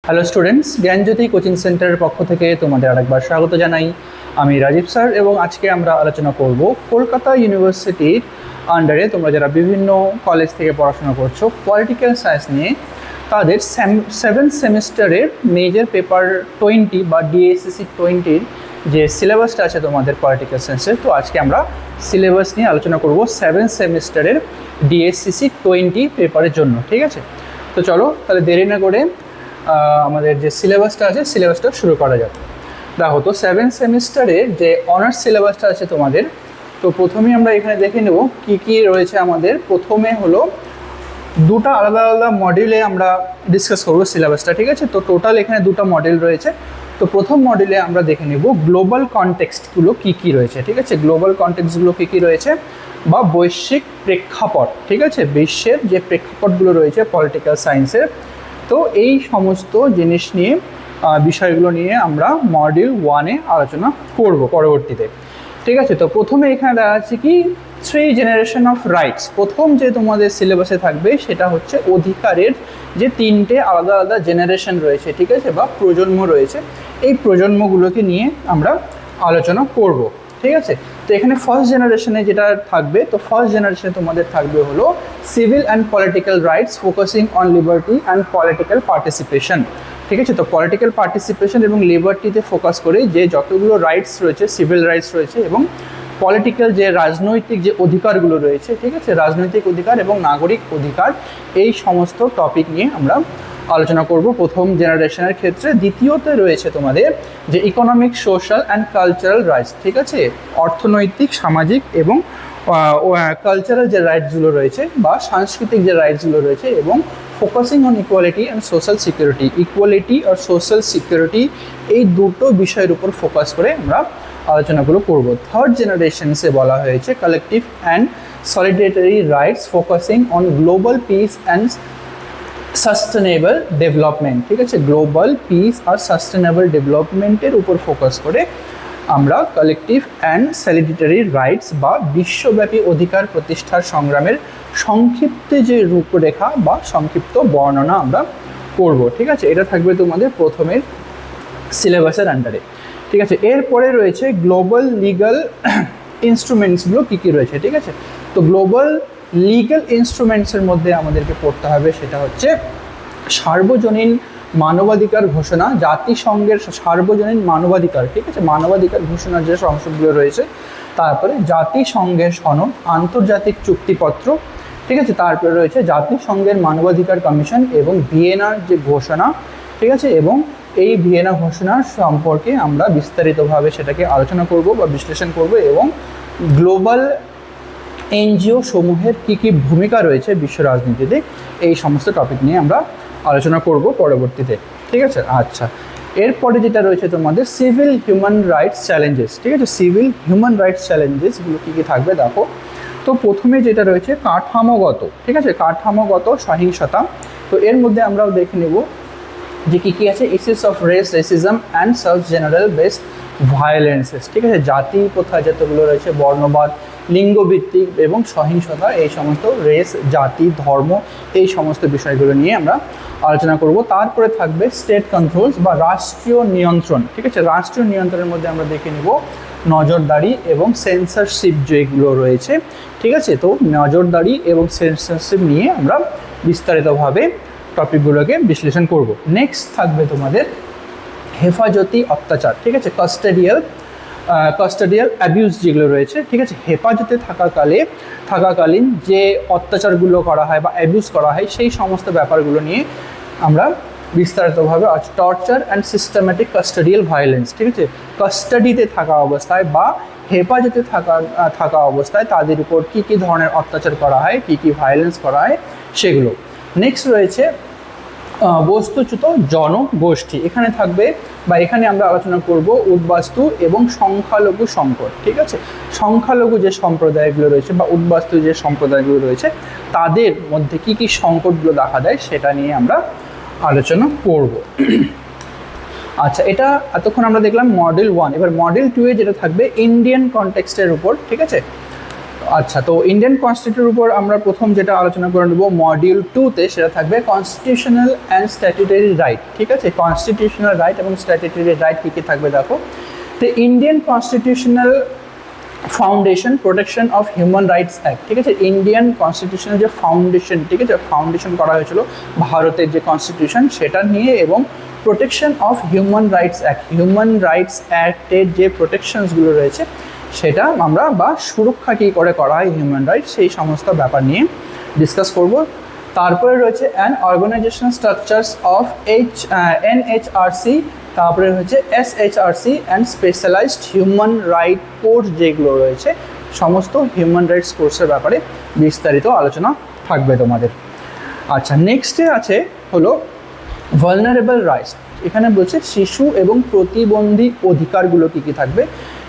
Hello students, জ্ঞানজ্যোতি coaching সেন্টারের পক্ষ থেকে তোমাদের আরেকবার স্বাগত জানাই। আমি রাজীব স্যার এবং আজকে আমরা আলোচনা করব কলকাতা ইউনিভার্সিটির আন্ডারে তোমরা যারা বিভিন্ন কলেজ থেকে পড়াশোনা করছো পলিটিক্যাল সায়েন্স নিয়ে, তাদের 7th সেমিস্টারের মেজর পেপার 20 বা ডিএসসিসি 20-র যে সিলেবাসটা আছে তোমাদের পলিটিক্যাল সায়েন্সের। তো আজকে আমরা সিলেবাস নিয়ে আলোচনা করব 7th সেমিস্টারের ডিএসসিসি 20 পেপারের জন্য। ঠিক আছে, তো চলো তাহলে দেরি না করে আমাদের যে সিলেবাসটা আছে সিলেবাসটা শুরু করা যাক। দেখো, তো 7th সেমিস্টারের যে অনার্স সিলেবাসটা আছে তোমাদের, তো প্রথমেই আমরা এখানে দেখে নেব কি কি রয়েছে আমাদের। প্রথমে হলো দুটো আলাদা আলাদা মডিউলে আমরা ডিসকাস করবো সিলেবাসটা। ঠিক আছে, তো টোটাল এখানে দুটো মডিউল রয়েছে। তো প্রথম মডিউলে আমরা দেখে নেব গ্লোবাল কনটেক্সটগুলো কী কী রয়েছে। ঠিক আছে, গ্লোবাল কনটেক্সটগুলো কী কী রয়েছে বা বৈশ্বিক প্রেক্ষাপট। ঠিক আছে, বিশ্বের যে প্রেক্ষাপটগুলো রয়েছে পলিটিক্যাল সায়েন্সের, তো এই সমস্ত জিনিস নিয়ে বিষয়গুলো নিয়ে আমরা মডিউল 1-এ আলোচনা করব পরবর্তীতে। ঠিক আছে, তো প্রথমে এখানে দেখা যাচ্ছে কি 3 জেনারেশন অফ রাইটস। প্রথম যে তোমাদের সিলেবাসে থাকবে সেটা হচ্ছে অধিকারের যে 3টে আলাদা আলাদা জেনারেশন রয়েছে। ঠিক আছে, বা প্রজন্ম রয়েছে, এই প্রজন্মগুলোকে নিয়ে আমরা আলোচনা করব। ঠিক আছে, তো এখানে ফার্স্ট জেনারেশনে যেটা থাকবে, তো ফার্স্ট জেনারেশনে তোমাদের থাকবে হলো civil and political rights focusing on liberty and political participation. ঠিক আছে, তো পলিটিক্যাল পার্টিসিপেশন এবং লিবার্টিতে ফোকাস করে যে যতগুলো রাইটস রয়েছে, সিভিল রাইটস রয়েছে এবং পলিটিক্যাল যে রাজনৈতিক যে অধিকারগুলো রয়েছে, ঠিক আছে, রাজনৈতিক অধিকার এবং নাগরিক অধিকার, এই সমস্ত টপিক নিয়ে আমরা আলোচনা করব প্রথম জেনারেশনের ক্ষেত্রে। দ্বিতীয়তে রয়েছে তোমাদের যে economic, social and cultural rights. ঠিক আছে, অর্থনৈতিক, সামাজিক এবং কালচারাল যে রাইটসগুলো রয়েছে বা সাংস্কৃতিক যে রাইটসগুলো রয়েছে, এবং focusing on equality and social security. Equality আর সোশ্যাল সিকিউরিটি, এই দুটো বিষয়ের উপর ফোকাস করে আমরা আলোচনাগুলো করব। থার্ড জেনারেশনসে বলা হয়েছে collective and solidarity rights focusing on global piece and sustainable development. ঠিক আছে, গ্লোবাল পিস আর সাস্টেনেবল ডেভেলপমেন্টের উপর ফোকাস করে আমরা কালেকটিভ অ্যান্ড সলিডারি রাইটস বা বিশ্বব্যাপী অধিকার প্রতিষ্ঠার সংগ্রামের সংক্ষিপ্ত যে রূপরেখা বা সংক্ষিপ্ত বর্ণনা আমরা করব। ঠিক আছে, এটা থাকবে তোমাদের প্রথমের সিলেবাসের আন্ডারে। ঠিক আছে, এরপরে রয়েছে গ্লোবাল লিগ্যাল ইনস্ট্রুমেন্টসগুলো কী কী রয়েছে। ঠিক আছে, তো গ্লোবাল লিগ্যাল ইনস্ট্রুমেন্টসের মধ্যে আমাদেরকে পড়তে হবে সেটা হচ্ছে সার্বজনীন মানবাধিকার ঘোষণা, জাতিসংঘের সার্বজনীন মানবাধিকার। ঠিক আছে, মানবাধিকার ঘোষণার যে অংশগুলো রয়েছে, তারপরে জাতিসংঘের সনদ, আন্তর্জাতিক চুক্তিপত্র। ঠিক আছে, তারপরে রয়েছে জাতিসংঘের মানবাধিকার কমিশন এবং ভিয়েনার যে ঘোষণা। ঠিক আছে, এবং এই ভিয়েনা ঘোষণার সম্পর্কে আমরা বিস্তারিতভাবে সেটাকে আলোচনা করব বা বিশ্লেষণ করব, এবং গ্লোবাল এনজিও সমূহের কী কী ভূমিকা রয়েছে বিশ্ব রাজনীতিতে, এই সমস্ত টপিক নিয়ে আমরা আলোচনা করব পরবর্তীতে। ঠিক আছে, আচ্ছা, এরপরে যেটা রয়েছে তোমাদের সিভিল হিউম্যান রাইটস চ্যালেঞ্জেস। ঠিক আছে, সিভিল হিউম্যান রাইটস চ্যালেঞ্জেসগুলো কী কী থাকবে দেখো। তো প্রথমে যেটা রয়েছে কাঠামোগত। ঠিক আছে, কাঠামোগত সহিংসতা। তো এর মধ্যে আমরাও দেখে নেব যে কী কী আছে। Issues of race, racism and sub general based violences. ঠিক আছে, জাতি প্রথা যতগুলো রয়েছে, বর্ণবাদ, লিঙ্গভিত্তিক এবং সহিংসতা, এই সমস্ত রেস, জাতি, ধর্ম, এই সমস্ত বিষয়গুলো নিয়ে আমরা আলোচনা করব। তারপরে থাকবে স্টেট কন্ট্রোলস বা রাষ্ট্রীয় নিয়ন্ত্রণ। ঠিক আছে, রাষ্ট্রীয় নিয়ন্ত্রণের মধ্যে আমরা দেখে নেব নজরদারি এবং সেন্সরশিপ যেগুলো রয়েছে। ঠিক আছে, তো নজরদারি এবং সেন্সরশিপ নিয়ে আমরা বিস্তারিতভাবে টপিকগুলোকে বিশ্লেষণ করব। নেক্সট থাকবে তোমাদের হেফাজতি অত্যাচার। ঠিক আছে, কাস্টোডিয়াল অ্যাবিউজ যেগুলো রয়েছে। ঠিক আছে, হেফাজতে থাকাকালীন যে অত্যাচারগুলো করা হয় বা অ্যাবিউজ করা হয়, সেই সমস্ত ব্যাপারগুলো নিয়ে আমরা বিস্তারিতভাবে torture and systematic custodial violence. ঠিক আছে, কাস্টাডিতে থাকা অবস্থায় বা হেফাজতে থাকা অবস্থায় তাদের উপর কী কী ধরনের অত্যাচার করা হয়, কী কী ভায়োলেন্স করা হয়, সেগুলো। নেক্সট রয়েছে বস্তুচ্যুত জনগোষ্ঠী। এখানে থাকবে বা এখানে আমরা আলোচনা করব উদ্বাস্তু এবং সংখ্যালঘু সংকট। ঠিক আছে, সংখ্যালঘু যে সম্প্রদায়গুলো রয়েছে বা উদ্বাস্তু যে সম্প্রদায়গুলো রয়েছে, তাদের মধ্যে কী কী সংকটগুলো দেখা দেয় সেটা নিয়ে আমরা আলোচনা করব। আচ্ছা, এটা এতক্ষণ আমরা দেখলাম মডেল 1। এবার মডেল 2-এ যেটা থাকবে ইন্ডিয়ান কনটেক্সটের উপর। ঠিক আছে, আচ্ছা, তো ইন্ডিয়ান কনস্টিটিউশনের উপর আমরা প্রথম যেটা আলোচনা করে নেব মডিউল 2-তে, সেটা থাকবে কনস্টিটিউশনাল অ্যান্ড স্ট্যাটুটরি রাইট। ঠিক আছে, কনস্টিটিউশনাল রাইট এবং স্ট্যাটুটরি রাইট কী কী থাকবে দেখো। তো Indian constitutional foundation protection of human rights act, ঠিক আছে, ইন্ডিয়ান কনস্টিটিউশনের যে ফাউন্ডেশন, ঠিক আছে, ফাউন্ডেশন করা হয়েছিল ভারতের যে কনস্টিটিউশন সেটা নিয়ে, এবং protection of human rights act, human rights অ্যাক্টের যে প্রোটেকশনসগুলো রয়েছে সেটা আমরা বা সুরক্ষা কী করে করা হয় হিউম্যান রাইটস, সেই সমস্ত ব্যাপার নিয়ে ডিসকাস করব। তারপরে রয়েছে an organisational structures of NHRC, তারপরে হচ্ছে SHRC and specialised human right courts যেগুলো রয়েছে, সমস্ত হিউম্যান রাইটস কোর্সের ব্যাপারে বিস্তারিত আলোচনা থাকবে তোমাদের। আচ্ছা, নেক্সটে আছে হলো ভালনারেবল রাইটস। এখানে বলছে শিশু এবং প্রতিবন্ধী অধিকারগুলো কী কী থাকবে,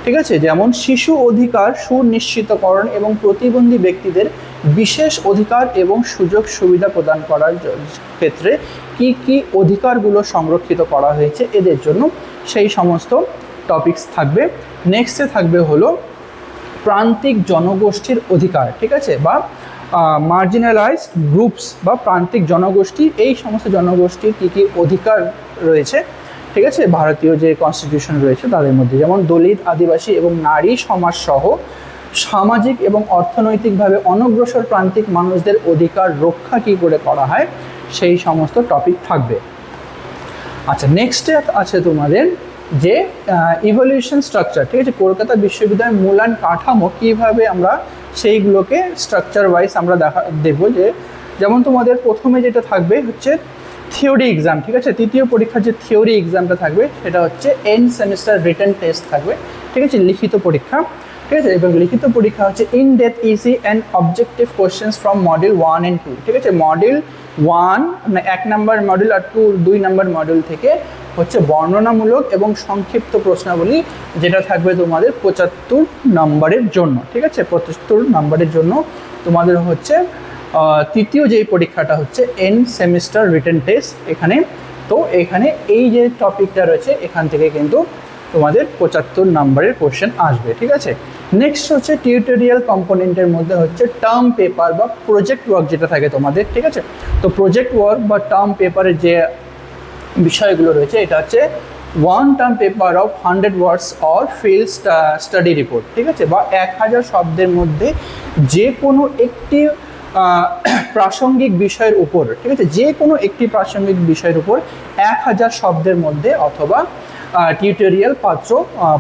ঠিক আছে, যেমন শিশু অধিকার সুনিশ্চিতকরণ এবং প্রতিবন্ধী ব্যক্তিদের বিশেষ অধিকার এবং সুযোগ সুবিধা প্রদান করার ক্ষেত্রে কি কি অধিকারগুলো সংরক্ষিত করা হয়েছে এদের জন্য, সেই সমস্ত টপিকস থাকবে। নেক্সটে থাকবে হলো প্রান্তিক জনগোষ্ঠীর অধিকার, ঠিক আছে, বা মার্জিনালাইজড গ্রুপস বা প্রান্তিক জনগোষ্ঠী, এই সমস্ত জনগোষ্ঠীর কী কী অধিকার রয়েছে, ঠিক আছে, ভারতীয় যে কনস্টিটিউশন রয়েছে তাদের মধ্যে, যেমন দলিত, আদিবাসী এবং নারী সমাজ সহ সামাজিক এবং অর্থনৈতিকভাবে অনগ্রসর প্রান্তিক মানুষদের অধিকার রক্ষা কী করে করা হয়, সেই সমস্ত টপিক থাকবে। আচ্ছা, নেক্সটে আছে তোমাদের যে ইভলিউশন স্ট্রাকচার, ঠিক আছে, কলকাতা বিশ্ববিদ্যালয়ের মূল্যায়ন কাঠামো কীভাবে আমরা সেইগুলোকে স্ট্রাকচার ওয়াইজ আমরা দেখব। যে যেমন তোমাদের প্রথমে যেটা থাকবে হচ্ছে থিওরি এক্সাম, ঠিক আছে, তৃতীয় পরীক্ষার যে থিওরি এক্সামটা থাকবে সেটা হচ্ছে এন্ড সেমিস্টার রিটেন টেস্ট থাকবে, ঠিক আছে, লিখিত পরীক্ষা, ঠিক আছে, এবং লিখিত পরীক্ষা হচ্ছে in depth easy and objective questions from module 1 and 2, ঠিক আছে, মডিউল 1 মানে 1 নম্বর মডিউল আর 2 নম্বর মডিউল থেকে হচ্ছে বর্ণনামূলক এবং সংক্ষিপ্ত প্রশ্নাবলী, যেটা থাকবে তোমাদের 75 নম্বরের জন্য, ঠিক আছে, 75 নম্বরের জন্য তোমাদের হচ্ছে তৃতীয় যেই পরীক্ষাটা হচ্ছে এন্ড সেমিস্টার রিটেন টেস্ট এখানে। তো এখানে এই যে টপিকটা রয়েছে এখান থেকে কিন্তু তোমাদের 75 নম্বরের কোশ্চেন আসবে, ঠিক আছে। নেক্সট হচ্ছে টিউটোরিয়াল কম্পোনেন্টের মধ্যে হচ্ছে টার্ম পেপার বা প্রজেক্ট ওয়ার্ক যেটা থাকে তোমাদের, ঠিক আছে। তো প্রজেক্ট ওয়ার্ক বা টার্ম পেপারের যে বিষয়গুলো রয়েছে এটা হচ্ছে 1 term paper of 100 words or field study report, ঠিক আছে, বা 1000 শব্দের মধ্যে যে কোনো একটি প্রাসঙ্গিক বিষয়ের উপর, ঠিক আছে, যে কোনো একটি প্রাসঙ্গিক বিষয়ের উপর 1000 শব্দের মধ্যে অথবা টিউটোরিয়াল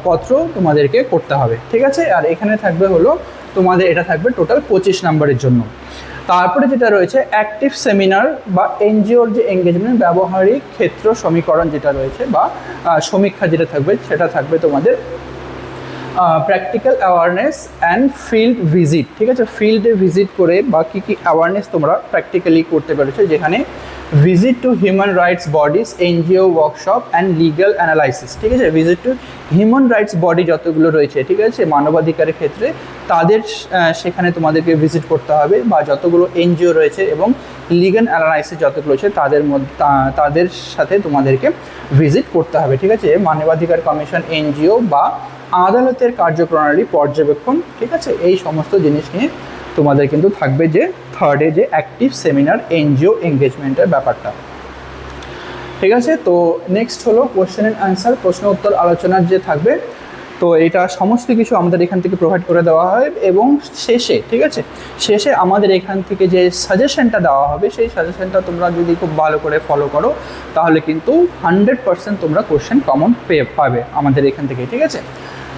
পত্র তোমাদেরকে করতে হবে, ঠিক আছে। আর এখানে থাকবে হলো তোমাদের এটা থাকবে টোটাল 25 নম্বরের জন্য। তারপরে যেটা রয়েছে অ্যাক্টিভ সেমিনার বা এনজিওর যে এঙ্গেজমেন্ট ব্যবহারিক ক্ষেত্র সমীকরণ যেটা রয়েছে বা সমীক্ষা যেটা থাকবে সেটা থাকবে তোমাদের practical awareness and field visit, ঠিক আছে, ফিল্ডে ভিজিট করে বা কী কী অ্যাওয়ারনেস তোমরা প্র্যাকটিক্যালি করতে পেরেছো, যেখানে visit to human rights bodies, NGO workshop and legal analysis, ঠিক আছে, visit to human rights body যতগুলো রয়েছে, ঠিক আছে, মানবাধিকারের ক্ষেত্রে তাদের সেখানে তোমাদেরকে ভিজিট করতে হবে, বা যতগুলো এনজিও রয়েছে এবং লিগ্যাল অ্যানালাইসিস যতগুলো রয়েছে তাদের মধ্যে তাদের সাথে তোমাদেরকে ভিজিট করতে হবে, ঠিক আছে, মানবাধিকার কমিশন, এনজিও বা আদালতের কার্যপ্রণালী পর্যবেক্ষণ, ঠিক আছে, এই সমস্ত জিনিস নিয়ে তোমাদের কিন্তু থাকবে যে থার্ডে যে অ্যাক্টিভ সেমিনার এনজিও এঙ্গেজমেন্টের ব্যাপারটা, ঠিক আছে। তো নেক্সট হলো কোয়েশ্চেন অ্যান্ড আনসার, প্রশ্ন উত্তর আলোচনার যে থাকবে। তো এটা সমস্ত কিছু আমাদের এখান থেকে প্রোভাইড করে দেওয়া হয়, এবং শেষে, ঠিক আছে, শেষে আমাদের এখান থেকে যে সাজেশনটা দেওয়া হবে সেই সাজেশনটা তোমরা যদি খুব ভালো করে ফলো করো তাহলে কিন্তু 100% তোমরা কোয়েশ্চেন কমন পাবে আমাদের এখান থেকে, ঠিক আছে।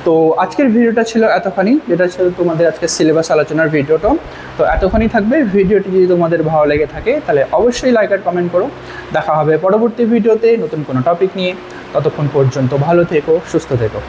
তো আজকের ভিডিওটা ছিল এতখানি, যেটা ছিল তোমাদের আজকে সিলেবাস আলোচনার ভিডিওটা। তো এতখানি থাকবে। ভিডিওটি যদি তোমাদের ভালো লেগে থাকে তাহলে অবশ্যই লাইক আর কমেন্ট করো। দেখা হবে পরবর্তী ভিডিওতে নতুন কোনো টপিক নিয়ে। ততক্ষণ পর্যন্ত ভালো থেকো, সুস্থ থেকো।